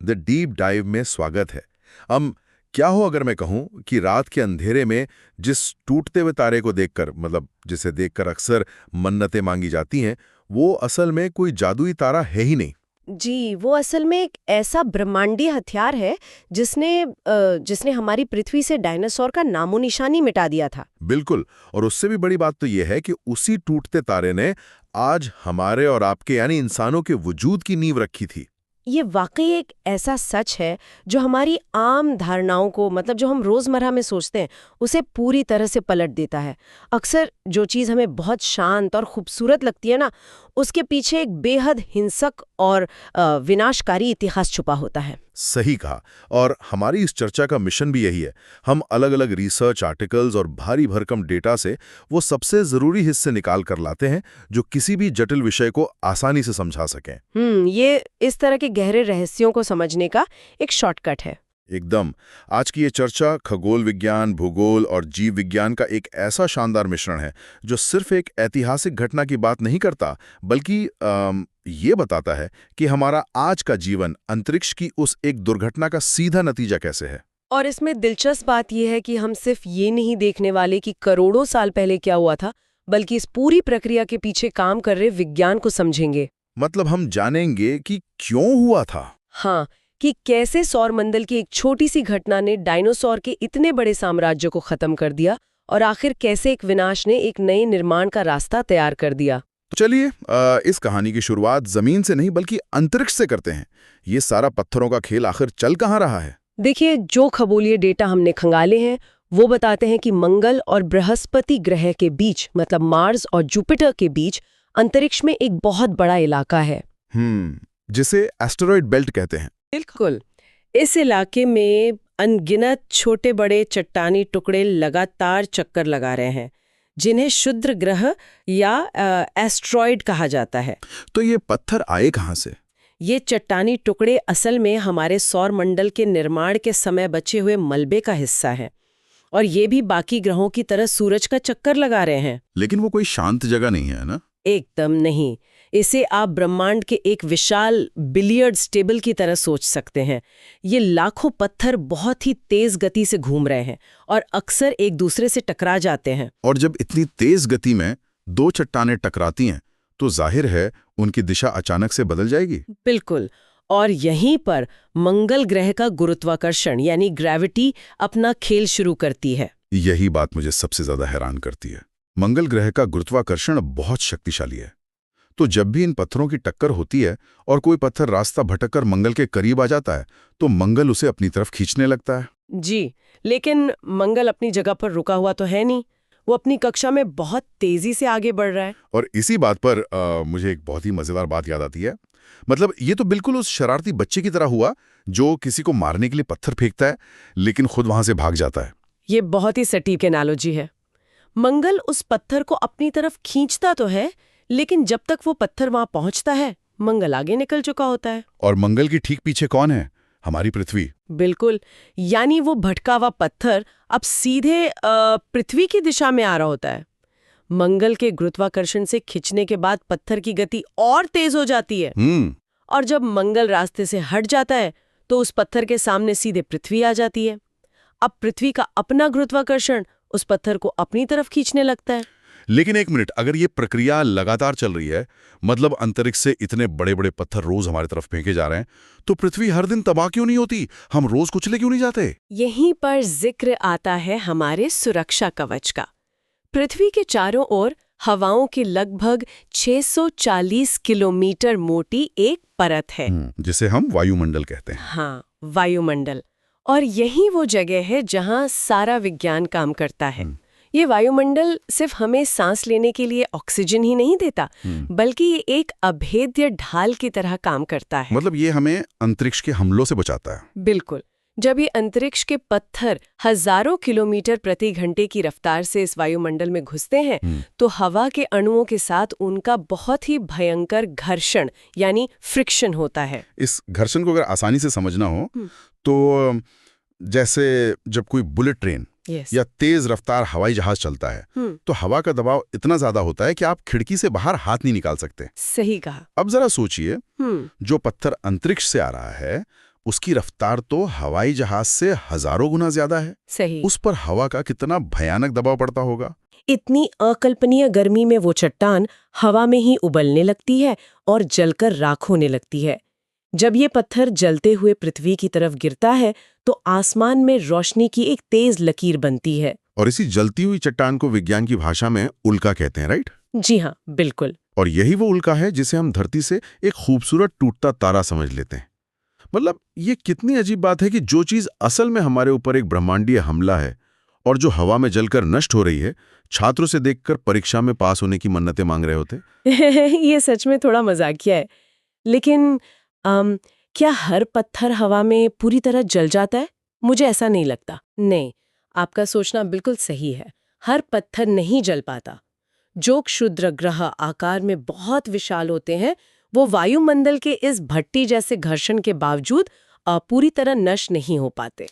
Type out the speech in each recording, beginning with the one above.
The deep dive में स्वागत है। क्या हो अगर मैं कहूं कि रात के अंधेरे में जिस टूटते हुए तारे को देखकर, मतलब जिसे देखकर अक्सर मन्नतें मांगी जाती हैं, वो असल में कोई जादुई तारा है ही नहीं। जी, वो असल में एक ऐसा ब्रह्मांडीय हथियार है जिसने हमारी पृथ्वी से डायनासोर का नामो निशानी मिटा दिया था। बिल्कुल। और उससे भी बड़ी बात तो यह है कि उसी टूटते तारे ने आज हमारे और आपके यानी इंसानों के वजूद की नींव रखी थी। ये वाकई एक ऐसा सच है जो हमारी आम धारणाओं को, मतलब जो हम रोजमर्रा में सोचते हैं, उसे पूरी तरह से पलट देता है। अक्सर जो चीज़ हमें बहुत शांत और खूबसूरत लगती है ना, उसके पीछे एक बेहद हिंसक और विनाशकारी इतिहास छुपा होता है। सही कहा। और हमारी इस चर्चा का मिशन भी यही है। हम अलग अलग रिसर्च आर्टिकल्स और भारी भरकम डेटा से वो सबसे ज़रूरी हिस्से निकाल कर लाते हैं जो किसी भी जटिल विषय को आसानी से समझा सकें। ये इस तरह के गहरे रहस्यों को समझने का एक शॉर्टकट है। एकदम। आज की ये चर्चा खगोल विज्ञान, भूगोल और जीव विज्ञान का एक ऐसा शानदार मिश्रण है जो सिर्फ एक ऐतिहासिक घटना की बात नहीं करता, बल्कि ये बताता है कि हमारा आज का जीवन अंतरिक्ष की उस एक दुर्घटना का सीधा नतीजा कैसे है। और इसमें दिलचस्प बात यह है कि हम सिर्फ ये नहीं देखने वाले कि करोड़ों साल पहले क्या हुआ था, बल्कि इस पूरी प्रक्रिया के पीछे काम कर रहे विज्ञान को समझेंगे। मतलब हम जानेंगे कि क्यों हुआ था। हाँ, कि कैसे सौरमंडल की एक छोटी सी घटना ने डायनासोर के इतने बड़े साम्राज्य को खत्म कर दिया और आखिर कैसे एक विनाश ने एक नए निर्माण का रास्ता तैयार कर दिया। तो चलिए इस कहानी की शुरुआत जमीन से नहीं बल्कि अंतरिक्ष से करते हैं। ये सारा पत्थरों का खेल आखिर चल कहाँ रहा है? देखिए, जो खगोलीय डेटा हमने खंगाले हैं वो बताते हैं कि मंगल और बृहस्पति ग्रह के बीच, मतलब मार्स और जुपिटर के बीच अंतरिक्ष में एक बहुत बड़ा इलाका है। जिसे एस्टेरॉयड बेल्ट कहते हैं। बिल्कुल। इस इलाके में अनगिनत छोटे बड़े चट्टानी टुकड़े लगातार चक्कर लगा रहे हैं, जिन्हें क्षुद्र ग्रह या एस्ट्रॉयड कहा जाता है। तो ये पत्थर आए कहाँ से? ये चट्टानी टुकड़े असल में हमारे सौर मंडल के निर्माण के समय बचे हुए मलबे का हिस्सा है, और ये भी बाकी ग्रहों की तरह सूरज का चक्कर लगा रहे हैं। लेकिन वो कोई शांत जगह नहीं है ना? एकदम नहीं। इसे आप ब्रह्मांड के एक विशाल बिलियर्ड्स टेबल की तरह सोच सकते हैं। ये लाखों पत्थर बहुत ही तेज गति से घूम रहे हैं और अक्सर एक दूसरे से टकरा जाते हैं। और जब इतनी तेज गति में दो चट्टानें टकराती हैं तो जाहिर है उनकी दिशा अचानक से बदल जाएगी। बिल्कुल। और यहीं पर मंगल ग्रह का गुरुत्वाकर्षण यानी ग्रेविटी अपना खेल शुरू करती है। यही बात मुझे सबसे ज्यादा हैरान करती है। मंगल ग्रह का गुरुत्वाकर्षण बहुत शक्तिशाली है। तो जब भी इन पत्थरों की टक्कर होती है और कोई पत्थर रास्ता भटककर मंगल के करीब आ जाता है तो मंगल उसे अपनी तरफ खींचने लगता है। जी, लेकिन मंगल अपनी जगह पर रुका हुआ तो है नहीं। वो अपनी कक्षा में बहुत तेजी से आगे बढ़ रहा है। और इसी बात पर मुझे एक बहुत ही मजेदार बात याद आती है। मतलब ये तो बिल्कुल उस शरारती बच्चे की तरह हुआ जो किसी को मारने के लिए पत्थर फेंकता है लेकिन खुद वहां से भाग जाता है। ये बहुत ही सटीक एनालॉजी है। मंगल उस पत्थर को अपनी तरफ खींचता तो है, लेकिन जब तक वो पत्थर वहां पहुंचता है मंगल आगे निकल चुका होता है। और मंगल की ठीक पीछे कौन है? हमारी पृथ्वी। बिल्कुल। यानी वो भटका हुआ पत्थर अब सीधे पृथ्वी की दिशा में आ रहा होता है। मंगल के गुरुत्वाकर्षण से खिंचने के बाद पत्थर की गति और तेज हो जाती है। और जब मंगल रास्ते से हट जाता है तो उस पत्थर के सामने सीधे पृथ्वी आ जाती है। अब पृथ्वी का अपना गुरुत्वाकर्षण उस पत्थर को अपनी तरफ खींचने लगता है। लेकिन एक मिनट, अगर ये प्रक्रिया लगातार चल रही है, मतलब अंतरिक्ष से इतने बड़े बड़े पत्थर रोज हमारी तरफ फेंके जा रहे हैं, तो पृथ्वी हर दिन तबाह क्यों नहीं होती? हम रोज कुचले क्यों नहीं जाते? यहीं पर जिक्र आता है हमारे सुरक्षा कवच का। पृथ्वी के चारों ओर हवाओं की लगभग 640 किलोमीटर मोटी एक परत है, जिसे हम वायुमंडल कहते हैं। हाँ, वायुमंडल। और यही वो जगह है जहां सारा विज्ञान काम करता है। ये वायुमंडल सिर्फ हमें सांस लेने के लिए ऑक्सीजन ही नहीं देता, बल्कि ये एक अभेद्य ढाल की तरह काम करता है। मतलब ये हमें अंतरिक्ष के हमलों से बचाता है। बिल्कुल। जब ये अंतरिक्ष के पत्थर हजारों किलोमीटर प्रति घंटे की रफ्तार से इस वायुमंडल में घुसते हैं तो हवा के अणुओं के साथ उनका बहुत ही भयंकर घर्षण यानी फ्रिक्शन होता है। इस घर्षण को अगर आसानी से समझना हो तो जैसे जब कोई बुलेट ट्रेन या तेज रफ्तार हवाई जहाज चलता है तो हवा का दबाव इतना ज्यादा होता है कि आप खिड़की से बाहर हाथ नहीं निकाल सकते। सही कहा। अब जरा सोचिए, जो पत्थर अंतरिक्ष से आ रहा है उसकी रफ्तार तो हवाई जहाज से हजारों गुना ज्यादा है। सही। उस पर हवा का कितना भयानक दबाव पड़ता होगा। इतनी अकल्पनीय गर्मी में वो चट्टान हवा में ही उबलने लगती है और जलकर राख होने लगती है। जब ये पत्थर जलते हुए पृथ्वी की तरफ गिरता है तो आसमान में रोशनी की एक तेज लकीर बनती है। और इसी जलती हुई चट्टान को विज्ञान की भाषा में उल्का कहते हैं, राइट? जी हाँ, बिल्कुल। और यही वो उल्का है जिसे हम धरती से एक खूबसूरत टूटता तारा समझ लेते हैं। मतलब ये कितनी अजीब बात है कि जो चीज असल में हमारे ऊपर एक ब्रह्मांडीय हमला है और जो हवा में जलकर नष्ट हो रही है, छात्रों से देखकर परीक्षा में पास होने की मन्नतें मांग रहे होते। ये सच में थोड़ा मजाकिया है। लेकिन क्या हर पत्थर हवा में पूरी तरह जल जाता है? मुझे ऐसा नहीं लगता। नहीं, आपका सोचना बिल्कुल सही है। हर पत्थर नहीं जल पाता। जो क्षुद्र ग्रह आकार में बहुत विशाल होते हैं, वो वायुमंडल के इस भट्टी जैसे घर्षण के बावजूद पूरी तरह नष्ट नहीं हो पाते।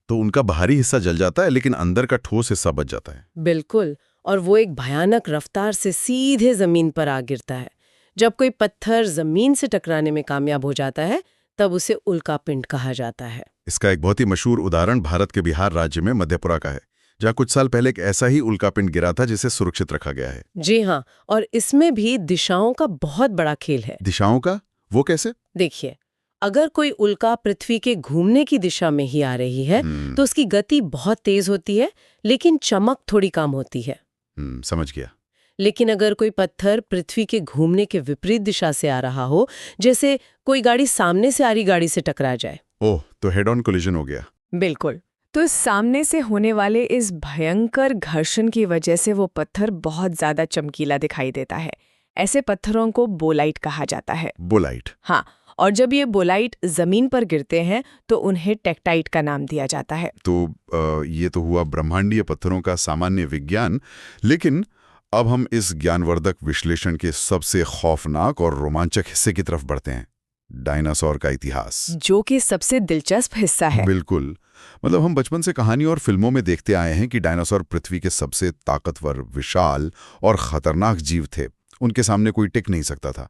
तो उनका बाहरी हिस्सा जल जाता है लेकिन अंदर का ठोस हिस्सा बच जाता है। बिल्कुल, और वो एक भयानक रफ्तार से सीधे जमीन पर आ गिरता है। जब कोई पत्थर जमीन से टकराने में कामयाब हो जाता है, तब उसे उल्कापिंड कहा जाता है। इसका एक बहुत ही मशहूर उदाहरण भारत के बिहार राज्य में मधेपुरा का है, जहाँ कुछ साल पहले एक ऐसा ही उल्कापिंड गिरा था जिसे सुरक्षित रखा गया है। जी हाँ, और इसमें भी दिशाओं का बहुत बड़ा खेल है। दिशाओं का? वो कैसे? देखिए, अगर कोई उल्का पृथ्वी के घूमने की दिशा में ही आ रही है तो उसकी गति बहुत तेज होती है, लेकिन चमक थोड़ी कम होती है। समझ गया। लेकिन अगर कोई पत्थर पृथ्वी के घूमने के विपरीत दिशा से आ रहा हो, जैसे कोई गाड़ी सामने से आ रही गाड़ी से टकरा जाए, ओह, तो हेड ऑन कोलिजन हो गया। बिल्कुल। तो सामने से होने वाले इस भयंकर घर्षण की वजह से वो पत्थर बहुत ज्यादा चमकीला दिखाई देता है। ऐसे पत्थरों को बोलाइट कहा जाता है। बोलाइट? हाँ, और जब ये बोलाइट जमीन पर गिरते हैं तो उन्हें टेक्टाइट का नाम दिया जाता है। तो ये तो हुआ ब्रह्मांडीय पत्थरों का सामान्य विज्ञान। लेकिन अब हम इस ज्ञानवर्धक विश्लेषण के सबसे खौफनाक और रोमांचक हिस्से की तरफ बढ़ते हैं, डायनासोर का इतिहास, जो कि सबसे दिलचस्प हिस्सा है। बिल्कुल। मतलब हम बचपन से कहानियों और फिल्मों में देखते आए हैं कि डायनासोर पृथ्वी के सबसे ताकतवर, विशाल और खतरनाक जीव थे। उनके सामने कोई टिक नहीं सकता था।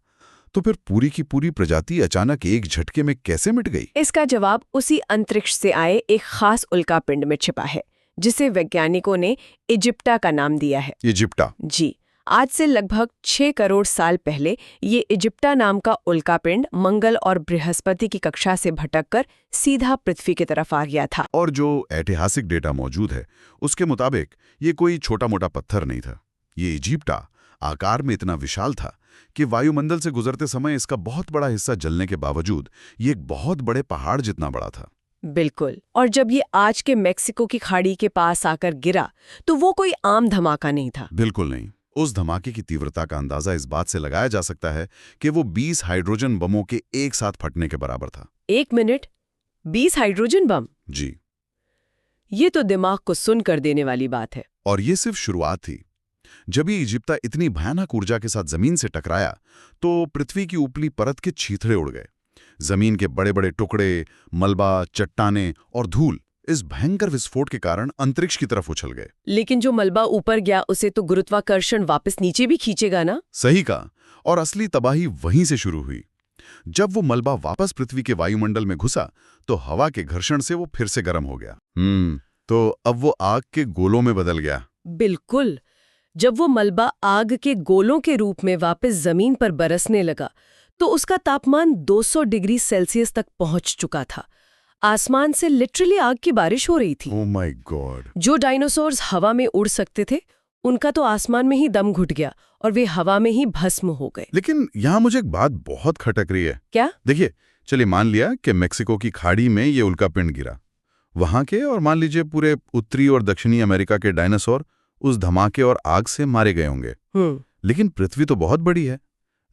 तो फिर पूरी की पूरी प्रजाति अचानक एक झटके में कैसे मिट गई? इसका जवाब उसी अंतरिक्ष से आए एक खास उल्कापिंड में छिपा है, जिसे वैज्ञानिकों ने इजिप्टा का नाम दिया है। इजिप्टा? जी, आज से लगभग 6 करोड़ साल पहले ये इजिप्टा नाम का उल्कापिंड मंगल और बृहस्पति की कक्षा से भटककर सीधा पृथ्वी की तरफ आ गया था। और जो ऐतिहासिक डेटा मौजूद है उसके मुताबिक ये कोई छोटा मोटा पत्थर नहीं था। ये इजिप्टा आकार में इतना विशाल था कि वायुमंडल से गुजरते समय इसका बहुत बड़ा हिस्सा जलने के बावजूद ये एक बहुत बड़े पहाड़ जितना बड़ा था। बिल्कुल। और जब ये आज के मेक्सिको की खाड़ी के पास आकर गिरा तो वो कोई आम धमाका नहीं था। बिल्कुल नहीं। उस धमाके की तीव्रता का अंदाजा इस बात से लगाया जा सकता है कि वो 20 हाइड्रोजन बमों के एक साथ फटने के बराबर था। 1 मिनट, 20 हाइड्रोजन बम? जी। ये तो दिमाग को सुन कर देने वाली बात है। और ये सिर्फ शुरुआत थी। जब ये इजिप्टा इतनी भयानक ऊर्जा के साथ जमीन से टकराया तो पृथ्वी की ऊपरी परत के छींथड़े उड़ गए। जमीन के बड़े बड़े टुकड़े, मलबा, चट्टानें और धूल इस भयंकर विस्फोट के कारण अंतरिक्ष की तरफ उछल गए। लेकिन जो मलबा ऊपर गया उसे तो गुरुत्वाकर्षण वापस नीचे भी खींचेगा ना? सही कहा। और असली तबाही वहीं से शुरू हुई। जब वो मलबा वापस पृथ्वी के वायुमंडल में घुसा तो हवा के घर्षण से वो फिर से गर्म हो गया। तो अब वो आग के गोलों में बदल गया। बिल्कुल। जब वो मलबा आग के गोलों के रूप में वापस जमीन पर बरसने लगा तो उसका तापमान 200 डिग्री सेल्सियस तक पहुंच चुका था। आसमान से लिटरली आग की बारिश हो रही थी। Oh my God. जो डायनासोर्स हवा में उड़ सकते थे उनका तो आसमान में ही दम घुट गया और वे हवा में ही भस्म हो गए। लेकिन यहाँ मुझे एक बात बहुत खटक रही है। क्या? देखिए, चलिए मान लिया कि मेक्सिको की खाड़ी में ये उल्कापिंड गिरा। वहां के और मान लीजिए पूरे उत्तरी और दक्षिणी अमेरिका के डायनासोर उस धमाके और आग से मारे गए होंगे। लेकिन पृथ्वी तो बहुत बड़ी है।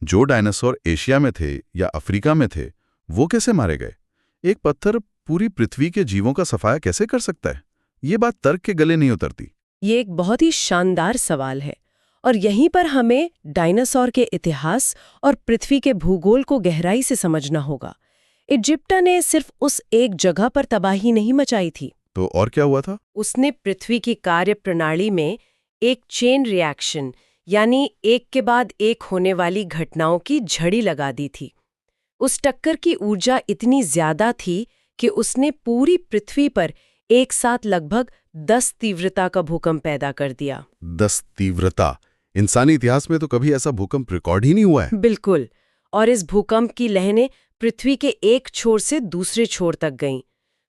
जो डायनासोर एशिया में थे या अफ्रीका में थे वो कैसे मारे गए? एक पत्थर पूरी पृथ्वी के जीवों का सफाया कैसे कर सकता है? ये बात तर्क के गले नहीं उतरती। ये एक बहुत ही शानदार सवाल है और यहीं पर हमें डायनासोर के इतिहास और पृथ्वी के भूगोल को गहराई से समझना होगा। इजिप्टा ने सिर्फ उस एक जगह पर तबाही नहीं मचाई थी। तो और क्या हुआ था? उसने पृथ्वी की कार्य प्रणाली में एक चेन रिएक्शन यानी एक के बाद एक होने वाली घटनाओं की झड़ी लगा दी थी। उस टक्कर की ऊर्जा इतनी ज्यादा थी कि उसने पूरी पृथ्वी पर एक साथ लगभग 10 तीव्रता का भूकंप पैदा कर दिया। 10 तीव्रता। इंसानी इतिहास में तो कभी ऐसा भूकंप रिकॉर्ड ही नहीं हुआ है। बिल्कुल। और इस भूकंप की लहरें पृथ्वी के एक छोर से दूसरे छोर तक गईं।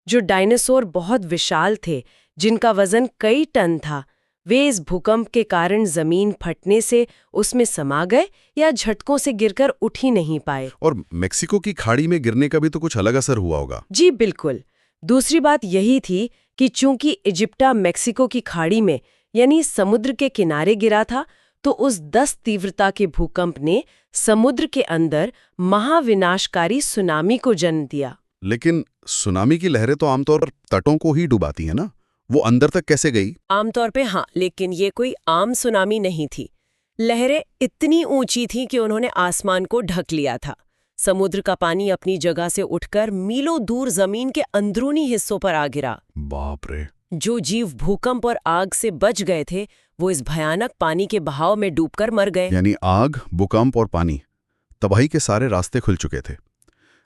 जो डायनासोर बहुत विशाल थे, जिनका वजन कई टन था, वे इस भूकंप के कारण जमीन फटने से उसमें समा गए या झटकों से गिरकर उठ ही नहीं पाए। और मेक्सिको की खाड़ी में गिरने का भी तो कुछ अलग असर हुआ होगा। जी बिल्कुल। दूसरी बात यही थी कि चूंकि इजिप्टा मेक्सिको की खाड़ी में यानी समुद्र के किनारे गिरा था, तो उस 10 तीव्रता के भूकंप ने समुद्र के अंदर महाविनाशकारी सुनामी को जन्म दिया। लेकिन सुनामी की लहरें तो आमतौर पर तटों को ही डुबाती हैं ना, वो अंदर तक कैसे गई? आमतौर पे हाँ, लेकिन ये कोई आम सुनामी नहीं थी। लहरें इतनी ऊंची थीं कि उन्होंने आसमान को ढक लिया था। समुद्र का पानी अपनी जगह से उठकर मीलों दूर जमीन के अंदरूनी हिस्सों पर आ गिरा। बाप रे। जो जीव भूकंप और आग से बच गए थे, वो इस भयानक पानी के बहाव में डूबकर मर गए। यानी आग, भूकंप और पानी, तबाही के सारे रास्ते खुल चुके थे।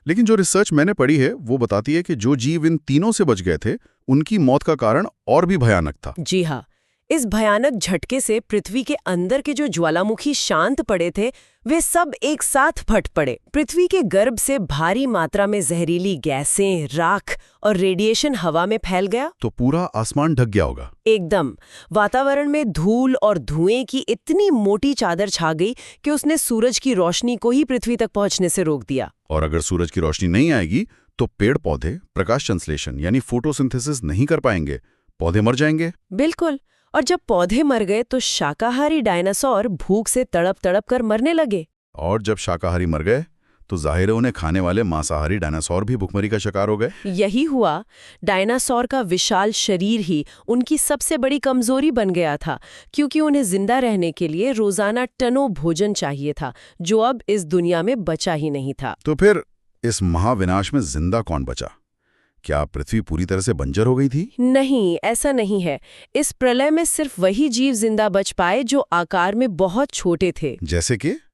लेकिन जो रिसर्च मैंने पढ़ी है वो बताती है कि जो जीव इन तीनों से बच गए थे, उनकी मौत का कारण और भी भयानक था। जी हाँ, इस भयानक झटके से पृथ्वी के अंदर के जो ज्वालामुखी शांत पड़े थे, वे सब एक साथ फट पड़े। पृथ्वी के गर्भ से भारी मात्रा में जहरीली गैसें, राख और रेडिएशन हवा में फैल गया। तो पूरा आसमान ढक गया होगा। एकदम। वातावरण में धूल और धुएं की इतनी मोटी चादर छा गई कि उसने सूरज की रोशनी को ही पृथ्वी तक पहुंचने से रोक दिया। और अगर सूरज की रोशनी नहीं आएगी तो पेड़ पौधे प्रकाश संश्लेषण यानी फोटोसिंथेसिस नहीं कर पाएंगे, पौधे मर जाएंगे। बिल्कुल। और जब पौधे मर गए तो शाकाहारी डायनासोर भूख से तड़प तड़प कर मरने लगे। और जब शाकाहारी मर गए तो जाहिर है उन्हें खाने वाले मांसाहारी डायनासोर भी भुखमरी का शिकार हो गए। यही हुआ। डायनासोर का विशाल शरीर ही उनकी सबसे बड़ी कमजोरी बन गया था, क्योंकि उन्हें जिंदा रहने के लिए रोजाना टनों भोजन चाहिए था, जो अब इस दुनिया में बचा ही नहीं था। तो फिर इस महाविनाश में जिंदा कौन बचा? क्या पृथ्वी पूरी तरह से बंजर हो गई थी? नहीं, ऐसा नहीं है। इस प्रलय में सिर्फ वही जीव जिंदा बच पाए जो आकार में बहुत छोटे थे।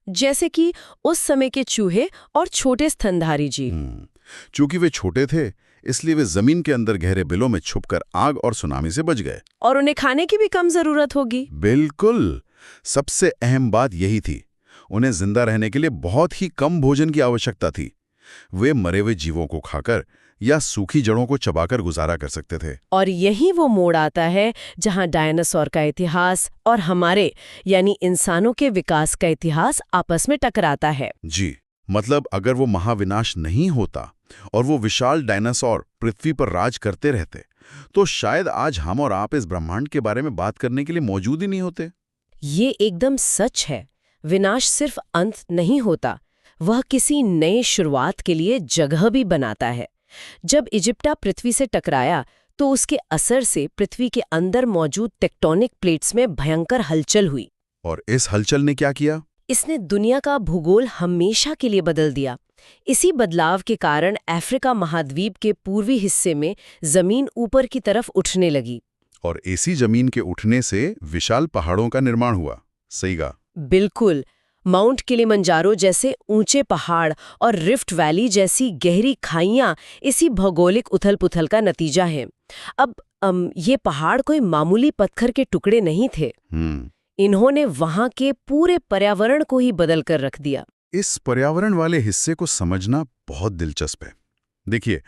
जैसे कि उस समय के चूहे और छोटे स्तनधारी जीव। चूंकि वे छोटे थे, इसलिए वे जमीन के अंदर गहरे बिलों में छुपकर आग और सुनामी से बच गए। और उन्हें खाने की भी कम जरूरत होगी। बिल्कुल। सबसे अहम बात यही थी, उन्हें जिंदा रहने के लिए बहुत ही कम भोजन की आवश्यकता थी। वे मरे हुए जीवों को खाकर या सूखी जड़ों को चबाकर गुजारा कर सकते थे। और यही वो मोड़ आता है जहां डायनासोर का इतिहास और हमारे यानी इंसानों के विकास का इतिहास आपस में टकराता है। जी, मतलब अगर वो महाविनाश नहीं होता और वो विशाल डायनासोर पृथ्वी पर राज करते रहते, तो शायद आज हम और आप इस ब्रह्मांड के बारे में बात करने के लिए मौजूद ही नहीं होते। ये एकदम सच है। विनाश सिर्फ अंत नहीं होता, वह किसी नए शुरुआत के लिए जगह भी बनाता है। जब इजिप्टा पृथ्वी से टकराया तो उसके असर से पृथ्वी के अंदर मौजूद टेक्टोनिक प्लेट्स में भयंकर हलचल हुई। और इस हलचल ने क्या किया? इसने दुनिया का भूगोल हमेशा के लिए बदल दिया। इसी बदलाव के कारण अफ्रीका महाद्वीप के पूर्वी हिस्से में जमीन ऊपर की तरफ उठने लगी। और ऐसी जमीन के उठने से विशाल पहाड़ों का निर्माण हुआ। सही कहा। बिल्कुल। माउंट किलिमंजारो जैसे ऊंचे पहाड़ और रिफ्ट वैली जैसी गहरी खाइयां इसी भौगोलिक उथल-पुथल का नतीजा है। अब ये पहाड़ कोई मामूली पत्थर के टुकड़े नहीं थे। इन्होंने वहां के पूरे पर्यावरण को ही बदल कर रख दिया। इस पर्यावरण वाले हिस्से को समझना बहुत दिलचस्प है। देखिए,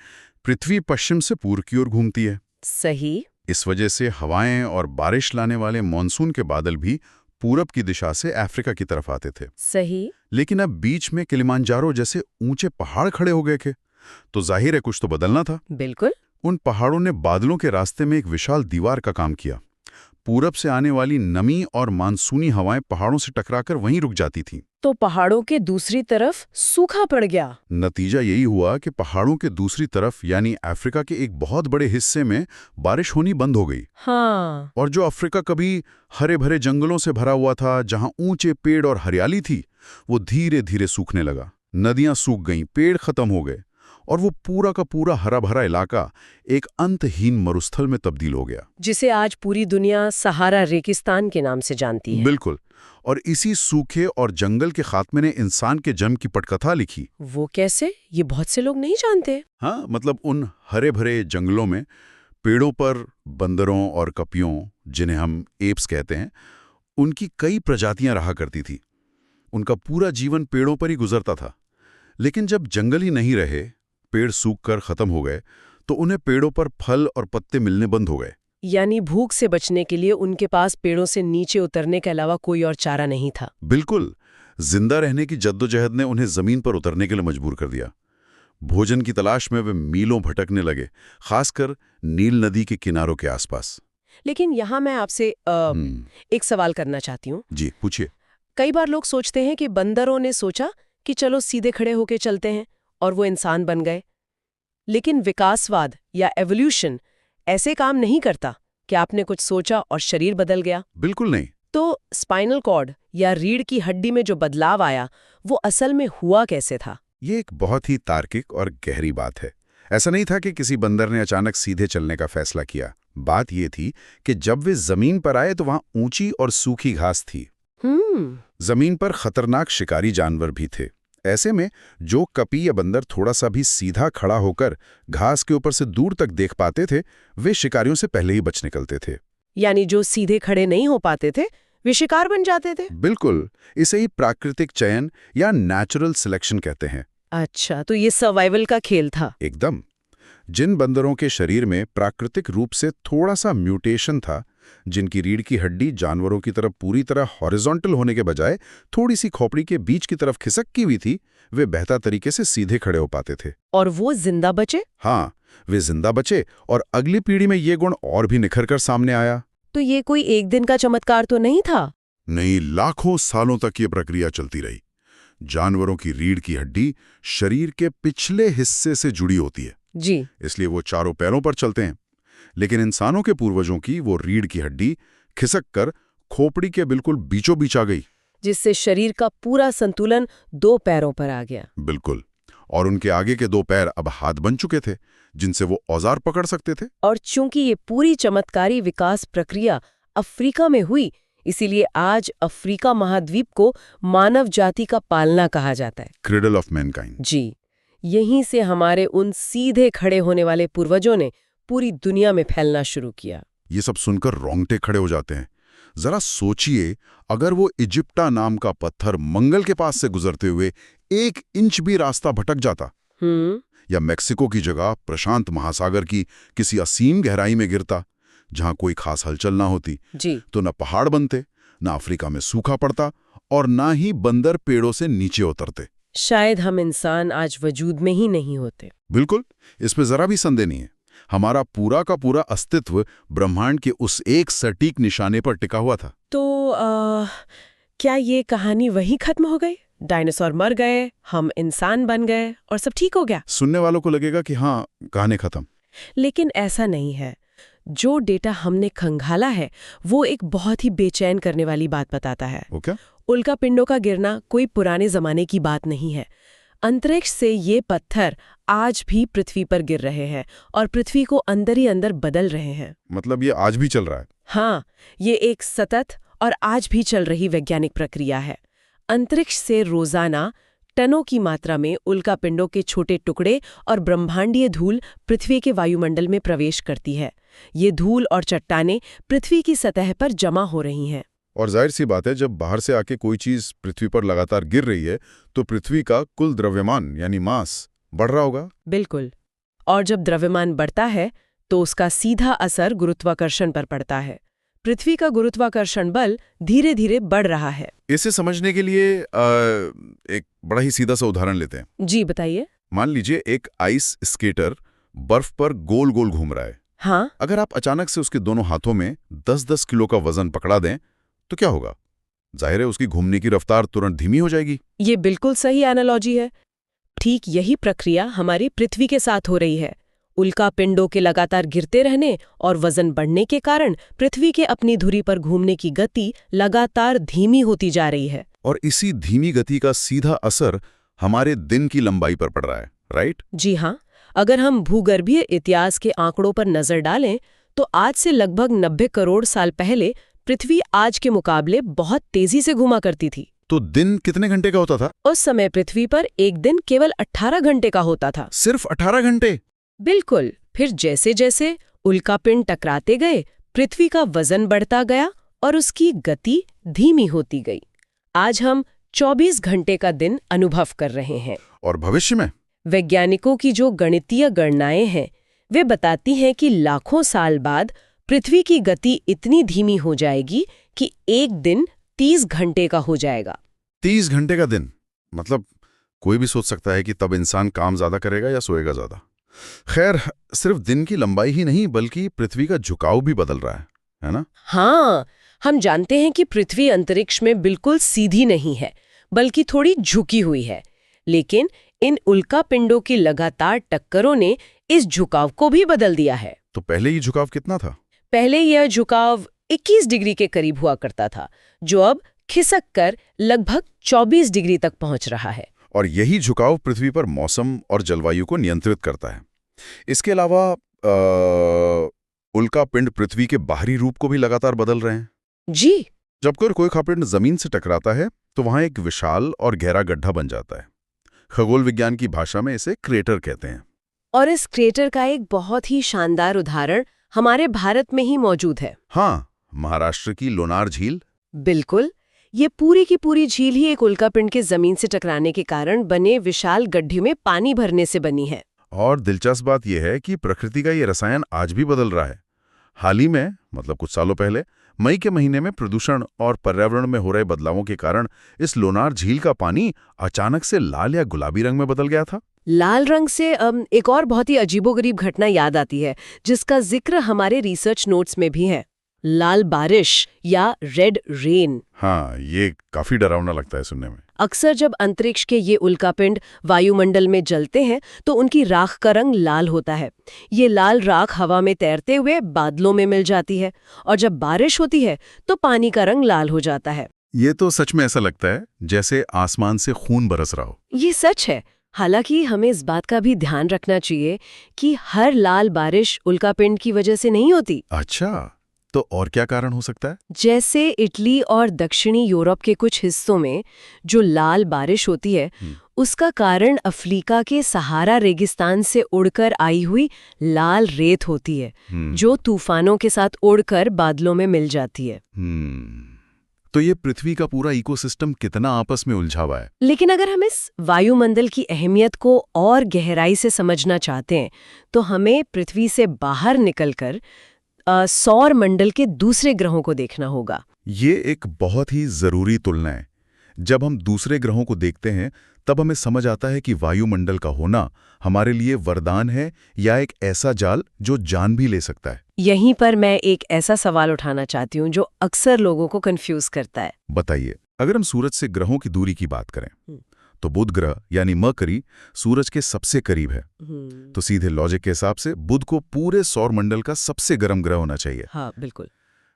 पृथ्वी पश्चिम से पूर्व की ओर घूमती है। सही। इस वजह से हवाएं और बारिश लाने वाले मॉनसून के बादल भी पूरब की दिशा से अफ्रीका की तरफ आते थे। सही। लेकिन अब बीच में किलिमांजारो जैसे ऊंचे पहाड़ खड़े हो गए थे, तो जाहिर है कुछ तो बदलना था। बिल्कुल। उन पहाड़ों ने बादलों के रास्ते में एक विशाल दीवार का काम किया। पूरब से आने वाली नमी और मानसूनी हवाएं पहाड़ों से टकराकर वहीं रुक जाती थीं। तो पहाड़ों के दूसरी तरफ सूखा पड़ गया। नतीजा यही हुआ कि पहाड़ों के दूसरी तरफ यानी अफ्रीका के एक बहुत बड़े हिस्से में बारिश होनी बंद हो गई। हाँ। और जो अफ्रीका कभी हरे भरे जंगलों से भरा हुआ था, जहां ऊंचे पेड़ और हरियाली थी, वो धीरे धीरे सूखने लगा। नदियां सूख गईं, पेड़ खत्म हो गए और वो पूरा का पूरा हरा भरा इलाका एक अंतहीन मरुस्थल में तब्दील हो गया। जिसे आज पूरी दुनिया सहारा रेगिस्तान के नाम से जानती है। बिल्कुल। और इसी सूखे और जंगल के खात्मे ने इंसान के जन्म की पटकथा लिखी। वो कैसे? ये बहुत से लोग नहीं जानते। हाँ, मतलब उन हरे भरे जंगलों में पेड़ों पर बंदरों और कपियों, जिन्हें हम एप्स कहते हैं, उनकी कई प्रजातियां रहा करती थी। उनका पूरा जीवन पेड़ों पर ही गुजरता था। लेकिन जब जंगल ही नहीं रहे, पेड़ सूखकर खत्म हो गए, तो उन्हें पेड़ों पर फल और पत्ते मिलने बंद हो गए। यानी भूख से बचने के लिए उनके पास पेड़ों से नीचे उतरने के अलावा कोई और चारा नहीं था। बिल्कुल। जिंदा रहने की जद्दोजहद ने उन्हें जमीन पर उतरने के लिए मजबूर कर दिया। भोजन की तलाश में वे मीलों भटकने लगे, खासकर नील नदी के किनारों के आसपास। लेकिन यहाँ मैं आपसे एक सवाल करना चाहती हूँ। जी, पूछिए। कई बार लोग सोचते हैं कि बंदरों ने सोचा कि चलो सीधे खड़े होके चलते हैं, और वो इंसान बन गए। लेकिन विकासवाद या एवोल्यूशन ऐसे काम नहीं करता कि आपने कुछ सोचा और शरीर बदल गया। बिल्कुल नहीं। तो स्पाइनल कॉर्ड या रीढ़ की हड्डी में जो बदलाव आया, वो असल में हुआ कैसे था? ये एक बहुत ही तार्किक और गहरी बात है। ऐसा नहीं था कि किसी बंदर ने अचानक सीधे चलने का फैसला किया। बात ये थी कि जब वे जमीन पर आए तो वहां ऊंची और सूखी घास थी। जमीन पर खतरनाक शिकारी जानवर भी थे। ऐसे में जो कपी या बंदर थोड़ा सा भी सीधा खड़ा होकर घास के ऊपर से दूर तक देख पाते थे, वे शिकारियों से पहले ही बच निकलते थे। यानी जो सीधे खड़े नहीं हो पाते थे, वे शिकार बन जाते थे। बिल्कुल। इसे ही प्राकृतिक चयन या नेचुरल सिलेक्शन कहते हैं। अच्छा, तो ये सर्वाइवल का खेल था। एकदम। जिन बंदरों के शरीर में प्राकृतिक रूप से थोड़ा सा म्यूटेशन था, जिनकी रीढ़ की हड्डी जानवरों की तरफ पूरी तरह हॉरिजॉन्टल होने के बजाय थोड़ी सी खोपड़ी के बीच की तरफ खिसकी हुई थी, वे बेहतर तरीके से सीधे खड़े हो पाते थे। और वो जिंदा बचे? हाँ, वे जिंदा बचे और अगली पीढ़ी में ये गुण और भी निखर कर सामने आया। तो ये कोई एक दिन का चमत्कार तो नहीं था? नहीं, लाखों सालों तक ये प्रक्रिया चलती रही। जानवरों की रीढ़ की हड्डी शरीर के पिछले हिस्से से जुड़ी होती है जी, इसलिए वो चारों पैरों पर चलते हैं। लेकिन इंसानों के पूर्वजों की वो रीढ़ की हड्डी खिसक कर खोपड़ी के बिल्कुल बीचों बीच आ गई, जिससे शरीर का पूरा संतुलन दो पैरों पर आ गया। बिल्कुल। और उनके आगे के दो पैर अब हाथ बन चुके थे, जिनसे वो औजार पकड़ सकते थे। और चूंकि ये पूरी चमत्कारी विकास प्रक्रिया अफ्रीका में हुई, इसीलिए आज अफ्रीका महाद्वीप को मानव जाति का पालना कहा जाता है। Cradle of Mankind. जी, यहीं से हमारे उन सीधे खड़े होने वाले पूर्वजों ने पूरी दुनिया में फैलना शुरू किया। ये सब सुनकर रोंगटे खड़े हो जाते हैं। जरा सोचिए, अगर वो इजिप्टा नाम का पत्थर मंगल के पास से गुजरते हुए 1 इंच भी रास्ता भटक जाता, या मेक्सिको की जगह प्रशांत महासागर की किसी असीम गहराई में गिरता जहां कोई खास हलचल ना होती, जी, तो न पहाड़ बनते, न अफ्रीका में सूखा पड़ता और ना ही बंदर पेड़ों से नीचे उतरते। शायद हम इंसान आज वजूद में ही नहीं होते। बिल्कुल, इस पे जरा भी संदेह नहीं है। हमारा पूरा का पूरा अस्तित्व ब्रह्मांड के उस एक सटीक निशाने पर टिका हुआ था। तो क्या ये कहानी वहीं खत्म हो गई? डायनासोर मर गए, हम इंसान बन गए और सब ठीक हो गया? सुनने वालों को लगेगा कि हाँ, कहानी खत्म। लेकिन ऐसा नहीं है। जो डेटा हमने खंगाला है, वो एक बहुत ही बेचैन करने वाली बात बताता है। वो क्या? उल्का पिंडों का गिरना कोई पुराने जमाने की बात नहीं है। अंतरिक्ष से ये पत्थर आज भी पृथ्वी पर गिर रहे हैं और पृथ्वी को अंदर ही अंदर बदल रहे हैं। मतलब ये आज भी चल रहा है? हाँ, ये एक सतत और आज भी चल रही वैज्ञानिक प्रक्रिया है। अंतरिक्ष से रोजाना टनों की मात्रा में उल्कापिंडों के छोटे टुकड़े और ब्रह्मांडीय धूल पृथ्वी के वायुमंडल में प्रवेश करती है। ये धूल और चट्टानें पृथ्वी की सतह पर जमा हो रही हैं। और जाहिर सी बात है, जब बाहर से आके कोई चीज पृथ्वी पर लगातार गिर रही है, तो पृथ्वी का कुल द्रव्यमान यानी मास बढ़ रहा होगा। बिल्कुल। और जब द्रव्यमान बढ़ता है, तो उसका सीधा असर गुरुत्वाकर्षण पर पड़ता है। पृथ्वी का गुरुत्वाकर्षण बल धीरे धीरे बढ़ रहा है। इसे समझने के लिए एक बड़ा ही सीधा सा उदाहरण लेते हैं। जी, बताइए। मान लीजिए एक आइस स्केटर बर्फ पर गोल गोल घूम रहा है। हाँ, अगर आप अचानक से उसके दोनों हाथों में 10-10 किलो का वजन पकड़ा दें, तो क्या होगा? जाहिर है उसकी घूमने की रफ्तार तुरंत धीमी हो जाएगी। ये बिल्कुल सही एनालॉजी है। ठीक यही प्रक्रिया हमारी पृथ्वी के साथ हो रही है। उल्का पिंडों के लगातार गिरते रहने और वजन बढ़ने के कारण पृथ्वी के अपनी धुरी पर घूमने की गति लगातार धीमी होती जा रही है। और इसी धीमी गति का सीधा असर हमारे दिन की लंबाई पर पड़ रहा है। राइट? जी हाँ, अगर हम भूगर्भीय इतिहास के आंकड़ों पर नजर डालें तो आज से लगभग 90 करोड़ साल पहले पृथ्वी आज के मुकाबले बहुत तेजी से घूमा करती थी। तो दिन कितने घंटे का होता था? उस समय पृथ्वी पर एक दिन केवल 18 घंटे का होता था। सिर्फ 18 घंटे? बिल्कुल। फिर जैसे जैसे उल्कापिंड टकराते गए, पृथ्वी का वजन बढ़ता गया और उसकी गति धीमी होती गई। आज हम 24 घंटे का दिन अनुभव कर रहे हैं। और भविष्य में? वैज्ञानिकों की जो गणितीय गणनाएं हैं वे बताती हैं कि लाखों साल बाद पृथ्वी की गति इतनी धीमी हो जाएगी कि एक दिन 30 घंटे का हो जाएगा। 30 घंटे का दिन? मतलब कोई भी सोच सकता है कि तब इंसान काम ज्यादा करेगा या सोएगा ज्यादा। खैर, सिर्फ दिन की लंबाई ही नहीं बल्कि पृथ्वी का झुकाव भी बदल रहा है ना? हाँ, हम जानते हैं कि पृथ्वी अंतरिक्ष में बिल्कुल सीधी नहीं है, बल्कि थोड़ी झुकी हुई है। लेकिन इन उल्कापिंडों की लगातार टक्करों ने इस झुकाव को भी बदल दिया है। तो पहले ये झुकाव कितना था? पहले यह झुकाव 21 डिग्री के करीब हुआ करता था, जो अब खिसक कर लगभग 24 डिग्री तक पहुंच रहा है। और यही झुकाव पृथ्वी पर मौसम और जलवायु को नियंत्रित करता है। इसके अलावा उल्कापिंड पृथ्वी के बाहरी रूप को भी लगातार बदल रहे हैं। जी। जब कोई उल्कापिंड जमीन से टकराता है तो वहां एक विशाल और गहरा गड्ढा बन जाता है। खगोल विज्ञान की भाषा में इसे क्रेटर कहते हैं। और इस क्रेटर का एक बहुत ही शानदार उदाहरण हमारे भारत में ही मौजूद है। हाँ, महाराष्ट्र की लोनार झील। बिल्कुल। ये पूरी की पूरी झील ही एक उल्कापिंड के जमीन से टकराने के कारण बने विशाल गड्ढे में पानी भरने से बनी है। और दिलचस्प बात यह है कि प्रकृति का ये रसायन आज भी बदल रहा है। हाल ही में, मतलब कुछ सालों पहले, मई के महीने में प्रदूषण और पर्यावरण में हो रहे बदलावों के कारण इस लोनार झील का पानी अचानक से लाल या गुलाबी रंग में बदल गया था। लाल रंग से एक और बहुत ही अजीबोगरीब घटना याद आती है, जिसका जिक्र हमारे रिसर्च नोट्स में भी है। लाल बारिश या रेड रेन। हाँ, ये काफी डरावना लगता है सुनने में। अक्सर जब अंतरिक्ष के ये उल्कापिंड वायुमंडल में जलते हैं तो उनकी राख का रंग लाल होता है। ये लाल राख हवा में तैरते हुए बादलों में मिल जाती है और जब बारिश होती है तो पानी का रंग लाल हो जाता है। ये तो सच में ऐसा लगता है जैसे आसमान से खून बरस रहा हो। ये सच है। हालांकि हमें इस बात का भी ध्यान रखना चाहिए कि हर लाल बारिश उल्कापिंड की वजह से नहीं होती। अच्छा, तो और क्या कारण हो सकता है? जैसे इटली और दक्षिणी यूरोप के कुछ हिस्सों में जो लाल बारिश होती है उसका कारण अफ्रीका के सहारा रेगिस्तान से उड़कर आई हुई लाल रेत होती है, जो तूफानों के साथ उड़कर बादलों में मिल जाती है। तो ये पृथ्वी का पूरा इकोसिस्टम कितना आपस में उलझा हुआ है। लेकिन अगर हम इस वायुमंडल की अहमियत को और गहराई से समझना चाहते हैं तो हमें पृथ्वी से बाहर निकलकर सौर मंडल के दूसरे ग्रहों को देखना होगा। ये एक बहुत ही जरूरी तुलना है। जब हम दूसरे ग्रहों को देखते हैं तब हमें समझ आता है कि वायुमंडल का होना हमारे लिए वरदान है या एक ऐसा जाल जो जान भी ले सकता है। यहीं पर मैं एक ऐसा सवाल उठाना चाहती हूँ जो अक्सर लोगों को कंफ्यूज करता है। बताइए, अगर हम सूरज से ग्रहों की दूरी की बात करें तो बुध ग्रह यानी मरकरी सूरज के सबसे करीब है। तो सीधे लॉजिक के हिसाब से बुध को पूरे सौर मंडल का सबसे गर्म ग्रह होना चाहिए। हाँ, बिल्कुल।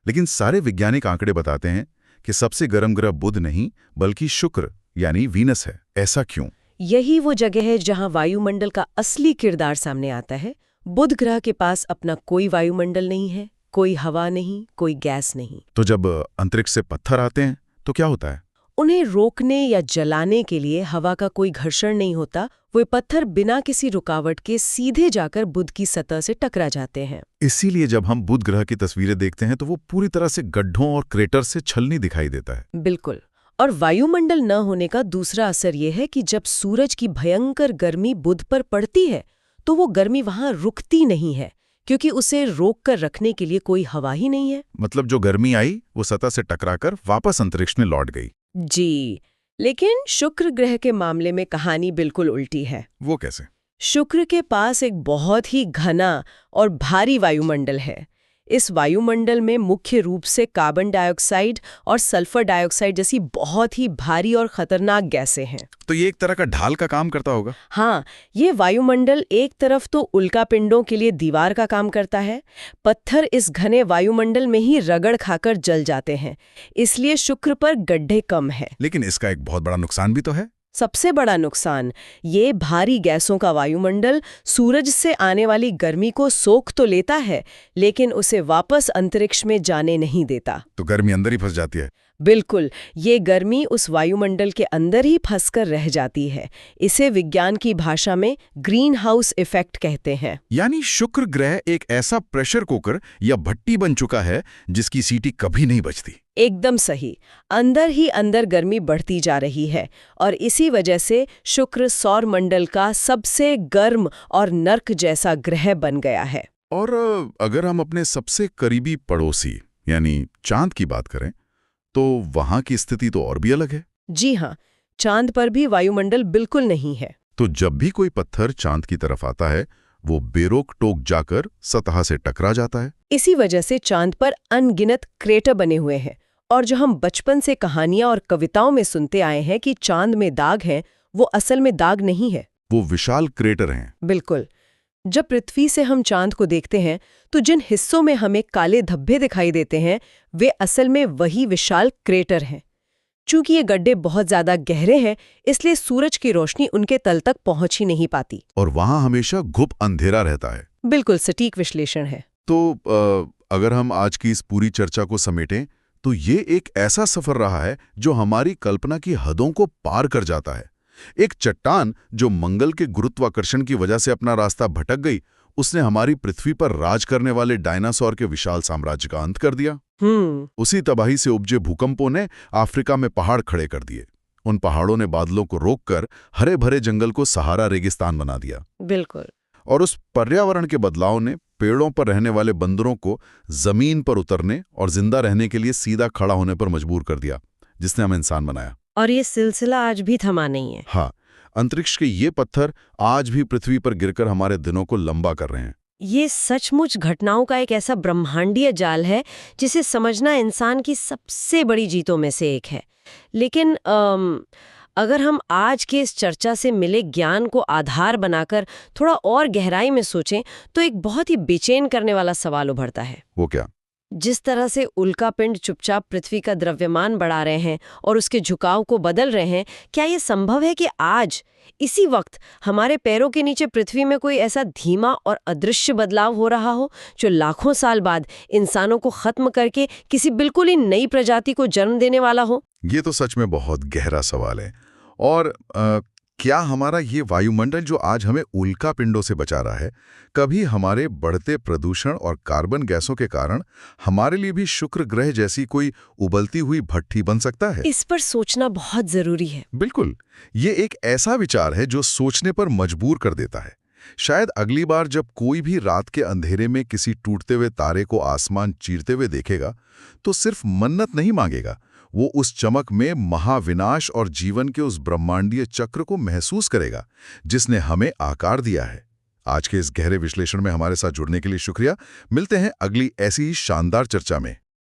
लेकिन सारे वैज्ञानिक आंकड़े बताते हैं कि सबसे गर्म ग्रह बुध नहीं बल्कि शुक्र यानी वीनस है। ऐसा क्यों? यही वो जगह है जहां वायुमंडल का असली किरदार सामने आता है। बुध ग्रह के पास अपना कोई वायुमंडल नहीं है, कोई हवा नहीं, कोई गैस नहीं। तो जब अंतरिक्ष से पत्थर आते हैं तो क्या होता है? उन्हें रोकने या जलाने के लिए हवा का कोई घर्षण नहीं होता। वो पत्थर बिना किसी रुकावट के सीधे जाकर बुध की सतह से टकरा जाते हैं। इसीलिए जब हम बुध ग्रह की तस्वीरें देखते हैं तो वो पूरी तरह से गड्ढों और क्रेटर से छलनी दिखाई देता है। बिल्कुल। और वायुमंडल न होने का दूसरा असर यह है कि जब सूरज की भयंकर गर्मी बुध पर पड़ती है तो वो गर्मी वहां रुकती नहीं है, क्योंकि उसे रोक कर रखने के लिए कोई हवा ही नहीं है। मतलब जो गर्मी आई वो सतह से टकराकर वापस अंतरिक्ष में लौट गई। जी, लेकिन शुक्र ग्रह के मामले में कहानी बिल्कुल उल्टी है। वो कैसे? शुक्र के पास एक बहुत ही घना और भारी वायुमंडल है। इस वायुमंडल में मुख्य रूप से कार्बन डाइऑक्साइड और सल्फर डाइऑक्साइड जैसी बहुत ही भारी और खतरनाक गैसें हैं। तो ये एक तरह का ढाल का काम करता होगा। हाँ, ये वायुमंडल एक तरफ तो उल्कापिंडों के लिए दीवार का काम करता है। पत्थर इस घने वायुमंडल में ही रगड़ खाकर जल जाते हैं, इसलिए शुक्र पर गड्ढे कम है। लेकिन इसका एक बहुत बड़ा नुकसान भी तो है। सबसे बड़ा नुकसान ये भारी गैसों का वायुमंडल सूरज से आने वाली गर्मी को सोख तो लेता है, लेकिन उसे वापस अंतरिक्ष में जाने नहीं देता। तो गर्मी अंदर ही फंस जाती है। बिल्कुल, ये गर्मी उस वायुमंडल के अंदर ही फंसकर रह जाती है। इसे विज्ञान की भाषा में ग्रीन हाउस इफेक्ट कहते हैं। यानी शुक्र ग्रह एक ऐसा प्रेशर कुकर या भट्टी बन चुका है जिसकी सीटी कभी नहीं बचती। एकदम सही। अंदर ही अंदर गर्मी बढ़ती जा रही है और इसी वजह से शुक्र सौर मंडल का सबसे गर्म और नर्क जैसा ग्रह बन गया है। और अगर हम अपने सबसे करीबी पड़ोसी यानी चांद की बात करें तो वहां की स्थिति तो और भी अलग है। जी हाँ, चांद पर भी वायुमंडल बिल्कुल नहीं है। तो जब भी कोई पत्थर चांद की तरफ आता है वो बेरोक टोक जाकर सतह से टकरा जाता है। इसी वजह से चांद पर अनगिनत क्रेटर बने हुए हैं और जो हम बचपन से कहानियां और कविताओं में सुनते आए हैं कि चांद में दाग हैं, वो असल में दाग नहीं है, वो विशाल क्रेटर हैं। बिल्कुल। जब पृथ्वी से हम चांद को देखते हैं तो जिन हिस्सों में हमें काले धब्बे दिखाई देते हैं वे असल में वही विशाल क्रेटर हैं। चूंकि ये गड्ढे बहुत ज्यादा गहरे हैं, इसलिए सूरज की रोशनी उनके तल तक पहुंच ही नहीं पाती और वहां हमेशा घुप अंधेरा रहता है। बिल्कुल सटीक विश्लेषण है। तो अगर हम आज की इस पूरी चर्चा को समेटें तो ये एक ऐसा सफर रहा है जो हमारी कल्पना की हदों को पार कर जाता है। एक चट्टान जो मंगल के गुरुत्वाकर्षण की वजह से अपना रास्ता भटक गई, उसने हमारी पृथ्वी पर राज करने वाले डायनासोर के विशाल साम्राज्य का अंत कर दिया। उसी तबाही से उपजे भूकंपों ने अफ्रीका में पहाड़ खड़े कर दिए। उन पहाड़ों ने बादलों को रोककर हरे भरे जंगल को सहारा रेगिस्तान बना दिया। बिल्कुल। और उस पर्यावरण के बदलाव ने पेड़ों पर रहने वाले बंदरों को जमीन पर उतरने और जिंदा रहने के लिए सीधा खड़ा होने पर मजबूर कर दिया, जिसने हमें इंसान बनाया। और ये सिलसिला आज भी थमा नहीं है। हाँ, अंतरिक्ष के ये पत्थर आज भी पृथ्वी पर गिरकर हमारे दिनों को लंबा कर रहे हैं। ये सचमुच घटनाओं का एक ऐसा ब्रह्मांडीय जाल है जिसे समझना इंसान की सबसे बड़ी जीतों में से एक है। लेकिन अगर हम आज के इस चर्चा से मिले ज्ञान को आधार बनाकर थोड़ा और गहराई में सोचें तो एक बहुत ही बेचैन करने वाला सवाल उभरता है। वो क्या? जिस तरह से उल्कापिंड चुपचाप पृथ्वी का द्रव्यमान बढ़ा रहे हैं और उसके झुकाव को बदल रहे हैं, क्या ये संभव है कि आज इसी वक्त हमारे पैरों के नीचे पृथ्वी में कोई ऐसा धीमा और अदृश्य बदलाव हो रहा हो जो लाखों साल बाद इंसानों को खत्म करके किसी बिल्कुल ही नई प्रजाति को जन्म देने वाला हो? ये तो सच में बहुत गहरा सवाल है। और क्या हमारा ये वायुमंडल जो आज हमें उल्का पिंडों से बचा रहा है, कभी हमारे बढ़ते प्रदूषण और कार्बन गैसों के कारण हमारे लिए भी शुक्र ग्रह जैसी कोई उबलती हुई भट्टी बन सकता है? इस पर सोचना बहुत जरूरी है। बिल्कुल, ये एक ऐसा विचार है जो सोचने पर मजबूर कर देता है। शायद अगली बार जब कोई भी रात के अंधेरे में किसी टूटते हुए तारे को आसमान चीरते हुए देखेगा तो सिर्फ मन्नत नहीं मांगेगा, वो उस चमक में महाविनाश और जीवन के उस ब्रह्मांडीय चक्र को महसूस करेगा जिसने हमें आकार दिया है। आज के इस गहरे विश्लेषण में हमारे साथ जुड़ने के लिए शुक्रिया। मिलते हैं अगली ऐसी ही शानदार चर्चा में।